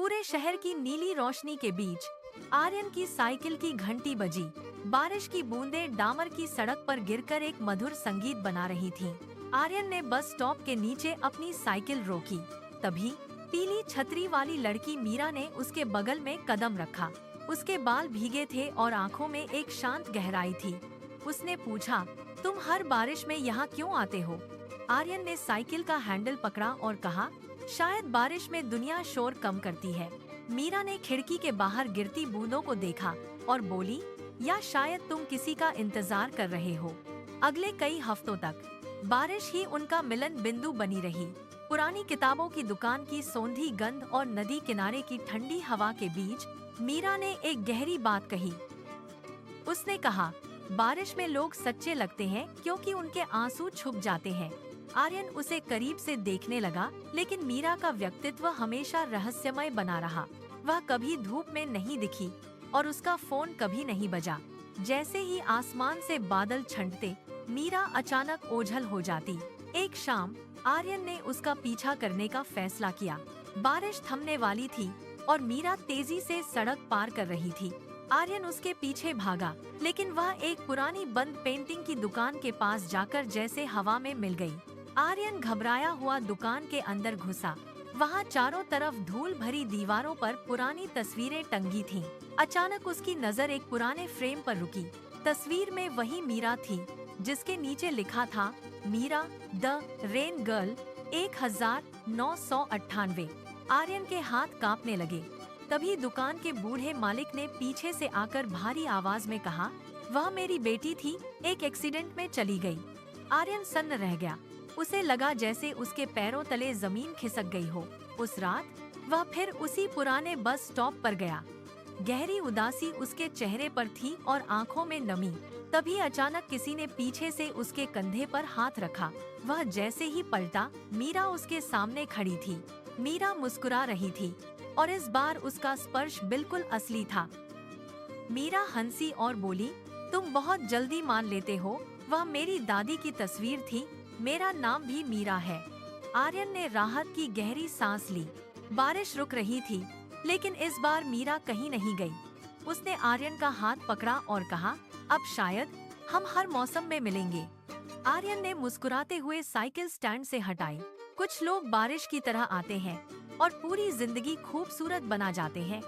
पूरे शहर की नीली रोशनी के बीच आर्यन की साइकिल की घंटी बजी। बारिश की बूंदें डामर की सड़क पर गिरकर एक मधुर संगीत बना रही थीं। आर्यन ने बस स्टॉप के नीचे अपनी साइकिल रोकी। तभी पीली छतरी वाली लड़की मीरा ने उसके बगल में कदम रखा। उसके बाल भीगे थे और आंखों में एक शांत गहराई थी। उसने पूछा, तुम हर बारिश में यहाँ क्यों आते हो? आर्यन ने साइकिल का हैंडल पकड़ा और कहा, शायद बारिश में दुनिया शोर कम करती है। मीरा ने खिड़की के बाहर गिरती बूंदों को देखा और बोली, या शायद तुम किसी का इंतजार कर रहे हो। अगले कई हफ्तों तक बारिश ही उनका मिलन बिंदु बनी रही। पुरानी किताबों की दुकान की सौंधी गंध और नदी किनारे की ठंडी हवा के बीच मीरा ने एक गहरी बात कही। उसने कहा, बारिश में लोग सच्चे लगते हैं क्योंकि उनके आंसू छुप जाते हैं। आर्यन उसे करीब से देखने लगा, लेकिन मीरा का व्यक्तित्व हमेशा रहस्यमय बना रहा। वह कभी धूप में नहीं दिखी और उसका फोन कभी नहीं बजा। जैसे ही आसमान से बादल छंटते, मीरा अचानक ओझल हो जाती। एक शाम आर्यन ने उसका पीछा करने का फैसला किया। बारिश थमने वाली थी और मीरा तेजी से सड़क पार कर रही थी। आर्यन उसके पीछे भागा, लेकिन वह एक पुरानी बंद पेंटिंग की दुकान के पास जाकर जैसे हवा में मिल गई। आर्यन घबराया हुआ दुकान के अंदर घुसा। वहाँ चारों तरफ धूल भरी दीवारों पर पुरानी तस्वीरें टंगी थीं। अचानक उसकी नजर एक पुराने फ्रेम पर रुकी। तस्वीर में वही मीरा थी जिसके नीचे लिखा था, Meera the rain girl 1998। Aryan के हाथ कांपने लगे। तभी दुकान के बूढ़े मालिक ने पीछे से आकर भारी आवाज में कहा, वह मेरी बेटी थी, एक एक्सीडेंट में चली गई। आर्यन सन्न रह गया। उसे लगा जैसे उसके पैरों तले जमीन खिसक गई हो। उस रात वह फिर उसी पुराने बस स्टॉप पर गया। गहरी उदासी उसके चेहरे पर थी और आंखों में नमी। तभी अचानक किसी ने पीछे से उसके कंधे पर हाथ रखा। वह जैसे ही पलटा, मीरा उसके सामने खड़ी थी। मीरा मुस्कुरा रही थी और इस बार उसका स्पर्श बिल्कुल असली था। मीरा हंसी और बोली, तुम बहुत जल्दी मान लेते हो, वह मेरी दादी की तस्वीर थी, मेरा नाम भी मीरा है। आर्यन ने राहत की गहरी सांस ली। बारिश रुक रही थी, लेकिन इस बार मीरा कहीं नहीं गई। उसने आर्यन का हाथ पकड़ा और कहा, अब शायद हम हर मौसम में मिलेंगे। आर्यन ने मुस्कुराते हुए साइकिल स्टैंड से हटाई। कुछ लोग बारिश की तरह आते हैं और पूरी जिंदगी खूबसूरत बना जाते हैं।